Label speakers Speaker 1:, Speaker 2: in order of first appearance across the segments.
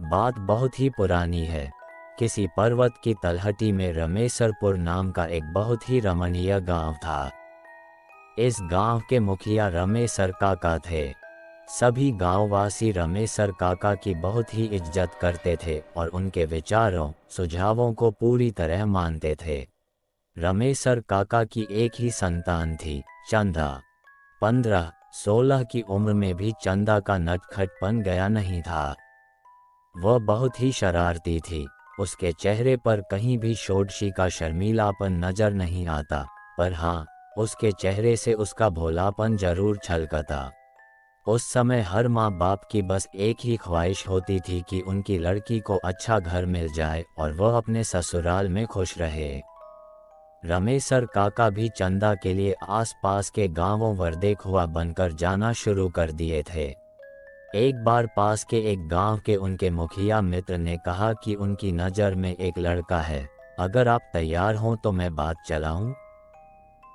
Speaker 1: बात बहुत ही पुरानी है। किसी पर्वत की तलहटी में रमेसरपुर नाम का एक बहुत ही रमणीय गांव था। इस गांव के मुखिया रमेसर काका थे। सभी गांववासी रमेसर काका की बहुत ही इज्जत करते थे और उनके विचारों, सुझावों को पूरी तरह मानते थे। रमेसर काका की एक ही संतान थी, चंदा। 15-16 की उम्र में भी चंदा का नटखटपन गया नहीं था। वह बहुत ही शरारती थी। उसके चेहरे पर कहीं भी शोडशी का शर्मीलापन नजर नहीं आता, पर हाँ, उसके चेहरे से उसका भोलापन जरूर छलकता। उस समय हर माँ बाप की बस एक ही ख्वाहिश होती थी कि उनकी लड़की को अच्छा घर मिल जाए और वह अपने ससुराल में खुश रहे। रमेसर काका भी चंदा के लिए आसपास के गांवों वरदेखुआ बनकर जाना शुरू कर दिए थे। एक बार पास के एक गांव के उनके मुखिया मित्र ने कहा कि उनकी नज़र में एक लड़का है, अगर आप तैयार हों तो मैं बात चलाऊं।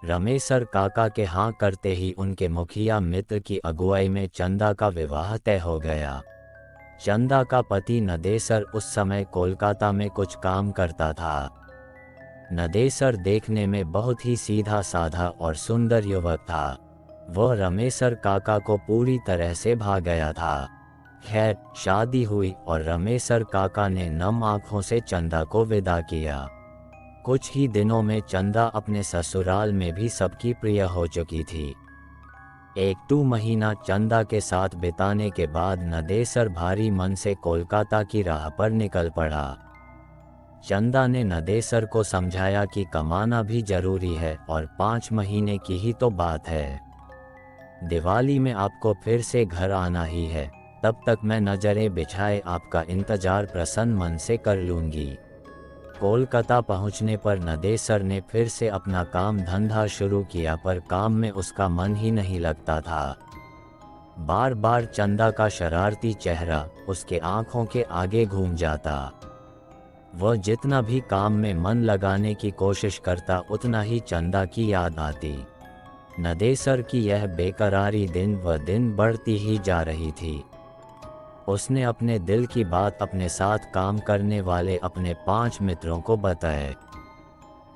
Speaker 1: रमेसर काका के हाँ करते ही उनके मुखिया मित्र की अगुवाई में चंदा का विवाह तय हो गया। चंदा का पति नदेसर उस समय कोलकाता में कुछ काम करता था। नदेसर देखने में बहुत ही सीधा साधा और सुंदर युवक था। वह रमेसर काका को पूरी तरह से भा गया था। खैर, शादी हुई और रमेसर काका ने नम आंखों से चंदा को विदा किया। कुछ ही दिनों में चंदा अपने ससुराल में भी सबकी प्रिय हो चुकी थी। 1-2 महीना चंदा के साथ बिताने के बाद नदेसर भारी मन से कोलकाता की राह पर निकल पड़ा। चंदा ने नदेसर को समझाया कि कमाना भी जरूरी है और 5 महीने की ही तो बात है। दिवाली में आपको फिर से घर आना ही है, तब तक मैं नज़रें बिछाए आपका इंतजार प्रसन्न मन से कर लूँगी। कोलकाता पहुँचने पर नदेसर ने फिर से अपना काम धंधा शुरू किया, पर काम में उसका मन ही नहीं लगता था। बार बार चंदा का शरारती चेहरा उसके आँखों के आगे घूम जाता। वह जितना भी काम में मन लगाने की कोशिश करता, उतना ही चंदा की याद आती। नदेसर की यह बेकरारी दिन व दिन बढ़ती ही जा रही थी। उसने अपने दिल की बात अपने साथ काम करने वाले अपने 5 मित्रों को बताए।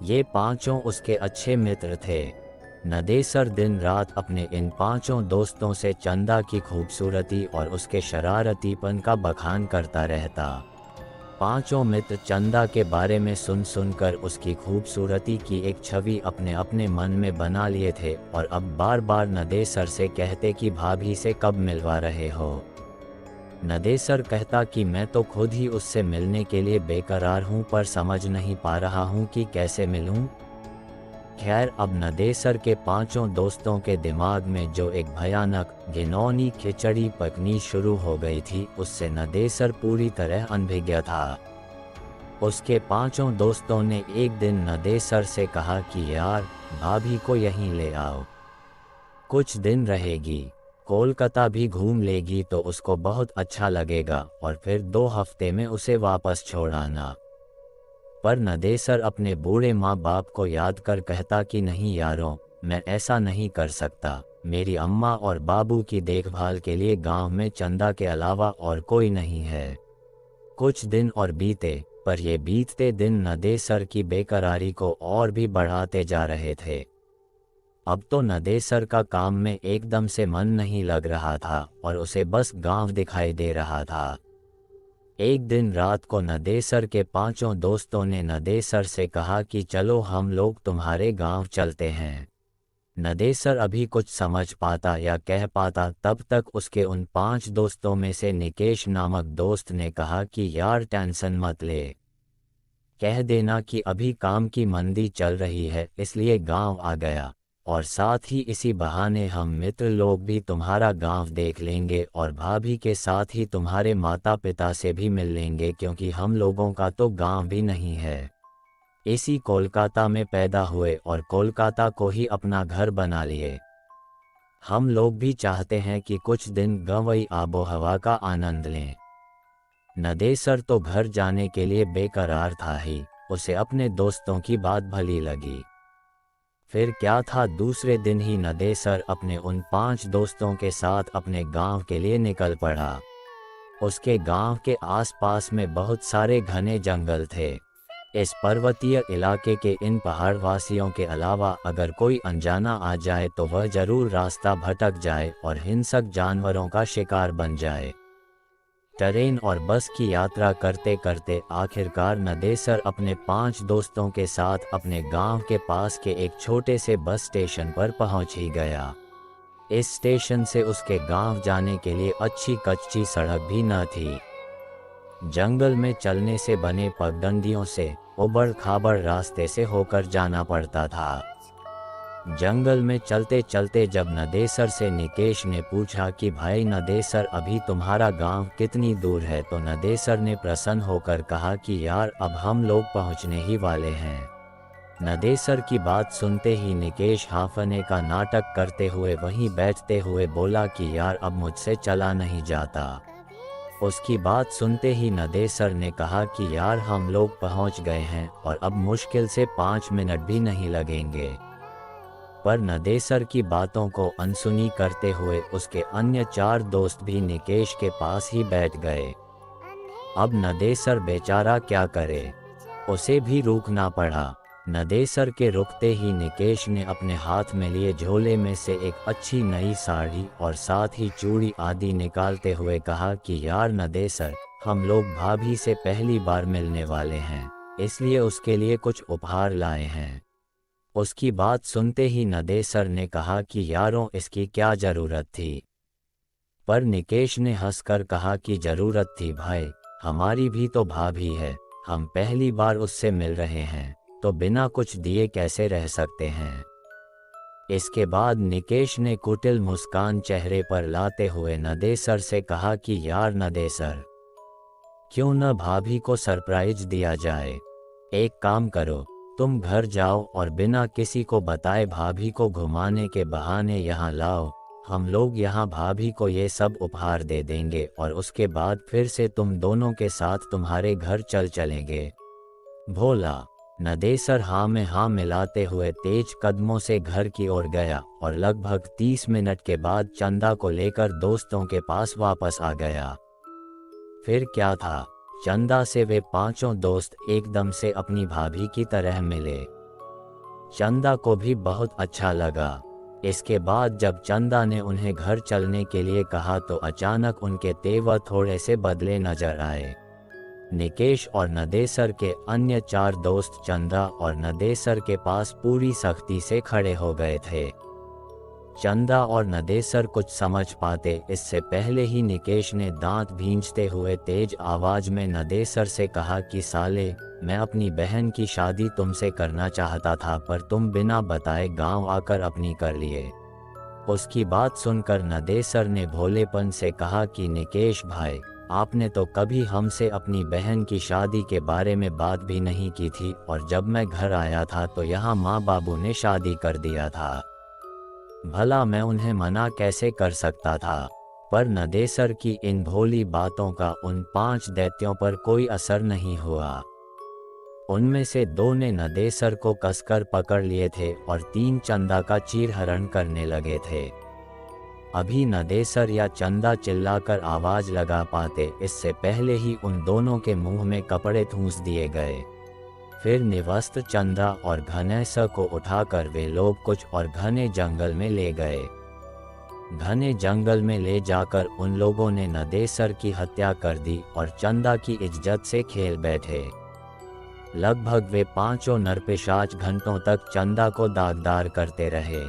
Speaker 1: ये पांचों उसके अच्छे मित्र थे। नदेसर दिन रात अपने इन 5 दोस्तों से चंदा की खूबसूरती और उसके शरारतीपन का बखान करता रहता। 5 मित्र चंदा के बारे में सुन सुनकर उसकी खूबसूरती की एक छवि अपने अपने मन में बना लिए थे और अब बार बार नदेसर से कहते कि भाभी से कब मिलवा रहे हो। नदेसर कहता कि मैं तो खुद ही उससे मिलने के लिए बेकरार हूँ, पर समझ नहीं पा रहा हूँ कि कैसे मिलूँ। खैर, अब नदेसर के 5 दोस्तों के दिमाग में जो एक भयानक घिनौनी खिचड़ी पकनी शुरू हो गई थी, उससे नदेसर पूरी तरह अनभिज्ञ था। उसके 5 दोस्तों ने एक दिन नदेसर से कहा कि यार, भाभी को यहीं ले आओ, कुछ दिन रहेगी, कोलकाता भी घूम लेगी तो उसको बहुत अच्छा लगेगा और फिर 2 हफ्ते में उसे वापस छोड़ आना। पर नदेसर अपने बूढ़े माँ बाप को याद कर कहता कि नहीं यारों, मैं ऐसा नहीं कर सकता। मेरी अम्मा और बाबू की देखभाल के लिए गांव में चंदा के अलावा और कोई नहीं है। कुछ दिन और बीते, पर ये बीतते दिन नदेसर की बेकरारी को और भी बढ़ाते जा रहे थे। अब तो नदेसर का काम में एकदम से मन नहीं लग रहा था और उसे बस गांव दिखाई दे रहा था। एक दिन रात को नदेसर के 5 दोस्तों ने नदेसर से कहा कि चलो हम लोग तुम्हारे गांव चलते हैं। नदेसर अभी कुछ समझ पाता या कह पाता तब तक उसके उन 5 दोस्तों में से निकेश नामक दोस्त ने कहा कि यार टेंशन मत ले, कह देना कि अभी काम की मंदी चल रही है इसलिए गांव आ गया, और साथ ही इसी बहाने हम मित्र लोग भी तुम्हारा गांव देख लेंगे और भाभी के साथ ही तुम्हारे माता पिता से भी मिल लेंगे, क्योंकि हम लोगों का तो गांव भी नहीं है। इसी कोलकाता में पैदा हुए और कोलकाता को ही अपना घर बना लिए। हम लोग भी चाहते हैं कि कुछ दिन गंवई आबो हवा का आनंद लें। नदेसर तो घर जाने के लिए बेकरार था ही, उसे अपने दोस्तों की बात भली लगी। फिर क्या था, दूसरे दिन ही नदेसर अपने उन 5 दोस्तों के साथ अपने गांव के लिए निकल पड़ा। उसके गांव के आसपास में बहुत सारे घने जंगल थे। इस पर्वतीय इलाके के इन पहाड़वासियों के अलावा अगर कोई अनजाना आ जाए तो वह जरूर रास्ता भटक जाए और हिंसक जानवरों का शिकार बन जाए। ट्रेन और बस की यात्रा करते करते आखिरकार नदेसर अपने 5 दोस्तों के साथ अपने गांव के पास के एक छोटे से बस स्टेशन पर पहुंच ही गया। इस स्टेशन से उसके गांव जाने के लिए अच्छी कच्ची सड़क भी न थी। जंगल में चलने से बने पगडंडियों से उबड़ खाबड़ रास्ते से होकर जाना पड़ता था। जंगल में चलते चलते जब नदेसर से निकेश ने पूछा कि भाई नदेसर, अभी तुम्हारा गांव कितनी दूर है, तो नदेसर ने प्रसन्न होकर कहा कि यार अब हम लोग पहुंचने ही वाले हैं। नदेसर की बात सुनते ही निकेश हांफने का नाटक करते हुए वहीं बैठते हुए बोला कि यार अब मुझसे चला नहीं जाता। उसकी बात सुनते ही नदेसर ने कहा कि यार हम लोग पहुंच गए हैं और अब मुश्किल से 5 मिनट भी नहीं लगेंगे। पर नदेसर की बातों को अनसुनी करते हुए उसके अन्य 4 दोस्त भी निकेश के पास ही बैठ गए। अब नदेसर बेचारा क्या करे, उसे भी रुकना पड़ा। नदेसर के रुकते ही निकेश ने अपने हाथ में लिए झोले में से एक अच्छी नई साड़ी और साथ ही चूड़ी आदि निकालते हुए कहा कि यार नदेसर, हम लोग भाभी से पहली बार मिलने वाले हैं, इसलिए उसके लिए कुछ उपहार लाए हैं। उसकी बात सुनते ही नदेसर ने कहा कि यारों इसकी क्या ज़रूरत थी। पर निकेश ने हंसकर कहा कि ज़रूरत थी भाई, हमारी भी तो भाभी है, हम पहली बार उससे मिल रहे हैं तो बिना कुछ दिए कैसे रह सकते हैं। इसके बाद निकेश ने कुटिल मुस्कान चेहरे पर लाते हुए नदेसर से कहा कि यार नदेसर, क्यों न भाभी को सरप्राइज दिया जाए। एक काम करो, तुम घर जाओ और बिना किसी को बताए भाभी को घुमाने के बहाने यहाँ लाओ, हम लोग यहाँ भाभी को ये सब उपहार दे देंगे और उसके बाद फिर से तुम दोनों के साथ तुम्हारे घर चलेंगे। भोला नदेसर हाँ में हाँ मिलाते हुए तेज कदमों से घर की ओर गया और लगभग 30 मिनट के बाद चंदा को लेकर दोस्तों के पास वापस आ गया। फिर क्या था, चंदा से वे 5 दोस्त एकदम से अपनी भाभी की तरह मिले। चंदा को भी बहुत अच्छा लगा। इसके बाद जब चंदा ने उन्हें घर चलने के लिए कहा तो अचानक उनके तेवर थोड़े से बदले नजर आए। निकेश और नदेसर के अन्य 4 दोस्त चंदा और नदेसर के पास पूरी सख्ती से खड़े हो गए थे। चंदा और नदेसर कुछ समझ पाते इससे पहले ही निकेश ने दांत भींचते हुए तेज आवाज में नदेसर से कहा कि साले, मैं अपनी बहन की शादी तुमसे करना चाहता था पर तुम बिना बताए गांव आकर अपनी कर लिए। उसकी बात सुनकर नदेसर ने भोलेपन से कहा कि निकेश भाई, आपने तो कभी हमसे अपनी बहन की शादी के बारे में बात भी नहीं की थी और जब मैं घर आया था तो यहाँ माँ बाबू ने शादी कर दिया था। भला मैं उन्हें मना कैसे कर सकता था। पर नदेसर की इन भोली बातों का उन 5 दैत्यों पर कोई असर नहीं हुआ। उनमें से 2 ने नदेसर को कसकर पकड़ लिए थे और 3 चंदा का चीरहरण करने लगे थे। अभी नदेसर या चंदा चिल्लाकर आवाज लगा पाते इससे पहले ही उन दोनों के मुंह में कपड़े ठूंस दिए गए। फिर निवस्त चंदा और घनेस को उठाकर वे लोग कुछ और घने जंगल में ले गए। घने जंगल में ले जाकर उन लोगों ने नदेसर की हत्या कर दी और चंदा की इज्जत से खेल बैठे। लगभग वे 5 नरपिशाच घंटों तक चंदा को दागदार करते रहे।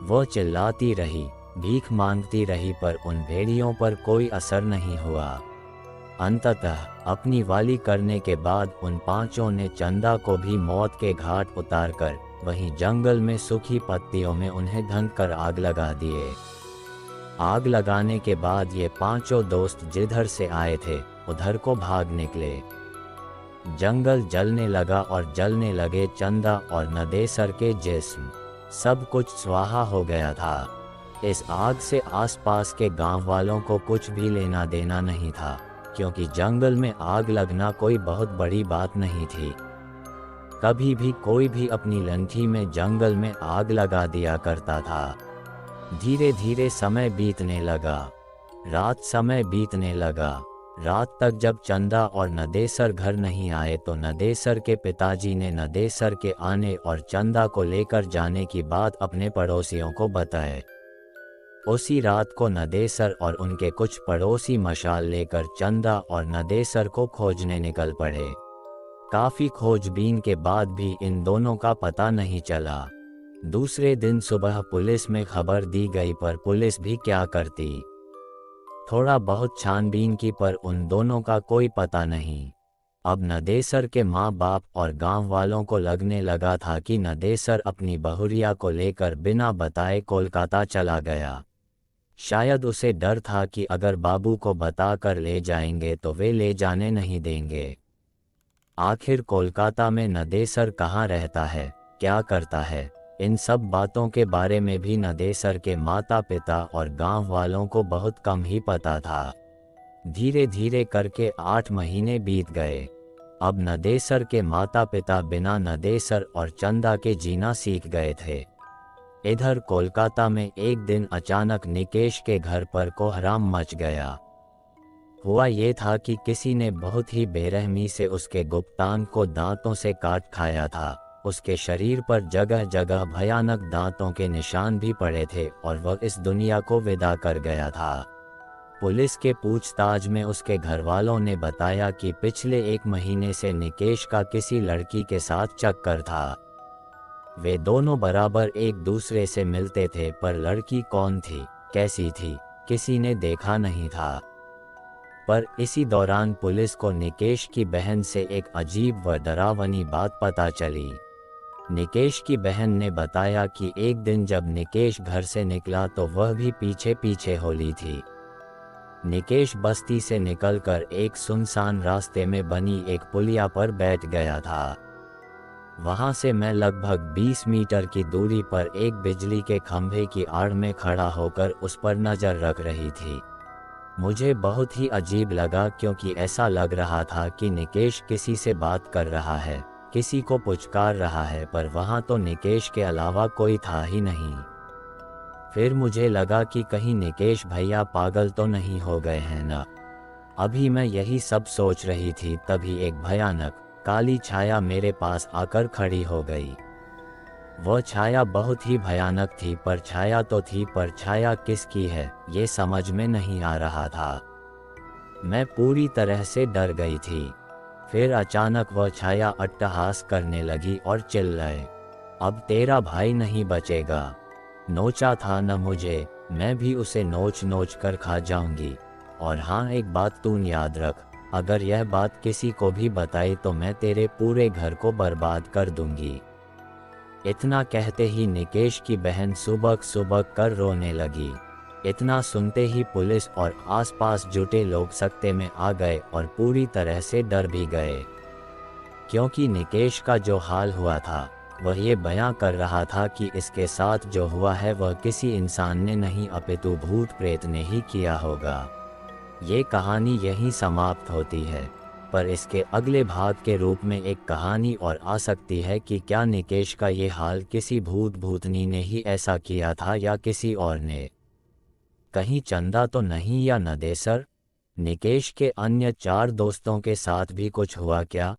Speaker 1: वो चिल्लाती रही, भीख मांगती रही पर उन भेड़ियों पर कोई असर नहीं हुआ। अंततः अपनी वाली करने के बाद उन 5 ने चंदा को भी मौत के घाट उतारकर वहीं जंगल में सूखी पत्तियों में उन्हें ढंक कर आग लगा दिए। आग लगाने के बाद ये 5 दोस्त जिधर से आए थे उधर को भाग निकले। जंगल जलने लगा और जलने लगे चंदा और नदेसर के जिस्म। सब कुछ स्वाहा हो गया था। इस आग से आसपास के गांव वालों को कुछ भी लेना देना नहीं था, क्योंकि जंगल में आग लगना कोई बहुत बड़ी बात नहीं थी। कभी भी कोई भी अपनी लंठी में जंगल में आग लगा दिया करता था। धीरे धीरे समय बीतने लगा। रात समय बीतने लगा। रात तक जब चंदा और नदेसर घर नहीं आए तो नदेसर के पिताजी ने नदेसर के आने और चंदा को लेकर जाने की बात अपने पड़ोसियों को बताए। उसी रात को नदेसर और उनके कुछ पड़ोसी मशाल लेकर चंदा और नदेसर को खोजने निकल पड़े। काफी खोजबीन के बाद भी इन दोनों का पता नहीं चला। दूसरे दिन सुबह पुलिस में खबर दी गई, पर पुलिस भी क्या करती। थोड़ा बहुत छानबीन की, पर उन दोनों का कोई पता नहीं। अब नदेसर के माँ बाप और गांव वालों को लगने लगा था कि नदेसर अपनी बहुरिया को लेकर बिना बताए कोलकाता चला गया। शायद उसे डर था कि अगर बाबू को बताकर ले जाएंगे तो वे ले जाने नहीं देंगे। आखिर कोलकाता में नदेसर कहाँ रहता है, क्या करता है, इन सब बातों के बारे में भी नदेसर के माता पिता और गांव वालों को बहुत कम ही पता था। धीरे धीरे करके 8 महीने बीत गए। अब नदेसर के माता पिता बिना नदेसर और चंदा के जीना सीख गए थे। इधर कोलकाता में एक दिन अचानक निकेश के घर पर कोहराम मच गया। हुआ ये था कि किसी ने बहुत ही बेरहमी से उसके गुप्तांग को दांतों से काट खाया था। उसके शरीर पर जगह जगह भयानक दांतों के निशान भी पड़े थे और वह इस दुनिया को विदा कर गया था। पुलिस के पूछताछ में उसके घरवालों ने बताया कि पिछले 1 महीने से निकेश का किसी लड़की के साथ चक्कर था। वे दोनों बराबर एक दूसरे से मिलते थे, पर लड़की कौन थी, कैसी थी, किसी ने देखा नहीं था। पर इसी दौरान पुलिस को निकेश की बहन से एक अजीब व डरावनी बात पता चली। निकेश की बहन ने बताया कि एक दिन जब निकेश घर से निकला तो वह भी पीछे पीछे होली थी। निकेश बस्ती से निकलकर एक सुनसान रास्ते में बनी एक पुलिया पर बैठ गया था। वहां से मैं लगभग 20 मीटर की दूरी पर एक बिजली के खंभे की आड़ में खड़ा होकर उस पर नजर रख रही थी। मुझे बहुत ही अजीब लगा, क्योंकि ऐसा लग रहा था कि निकेश किसी से बात कर रहा है, किसी को पुचकार रहा है, पर वहां तो निकेश के अलावा कोई था ही नहीं। फिर मुझे लगा कि कहीं निकेश भैया पागल तो नहीं हो गए हैं ना। अभी मैं यही सब सोच रही थी, तभी एक भयानक काली छाया मेरे पास आकर खड़ी हो गई। वह छाया बहुत ही भयानक थी, पर छाया तो थी, पर छाया किसकी है ये समझ में नहीं आ रहा था। मैं पूरी तरह से डर गई थी। फिर अचानक वह छाया अट्टहास करने लगी और चिल्लाए, अब तेरा भाई नहीं बचेगा। नोचा था न मुझे, मैं भी उसे नोच नोच कर खा जाऊंगी। और हाँ, एक बात तू याद रख, अगर यह बात किसी को भी बताई तो मैं तेरे पूरे घर को बर्बाद कर दूंगी। इतना कहते ही निकेश की बहन सुबक सुबक कर रोने लगी। इतना सुनते ही पुलिस और आसपास जुटे लोग सकते में आ गए और पूरी तरह से डर भी गए, क्योंकि निकेश का जो हाल हुआ था वह ये बयां कर रहा था कि इसके साथ जो हुआ है वह किसी इंसान ने नहीं अपितु भूत प्रेत ने ही किया होगा। ये कहानी यहीं समाप्त होती है, पर इसके अगले भाग के रूप में एक कहानी और आ सकती है कि क्या निकेश का ये हाल किसी भूत भूतनी ने ही ऐसा किया था या किसी और ने। कहीं चंदा तो नहीं, या नदेसर? निकेश के अन्य 4 दोस्तों के साथ भी कुछ हुआ क्या?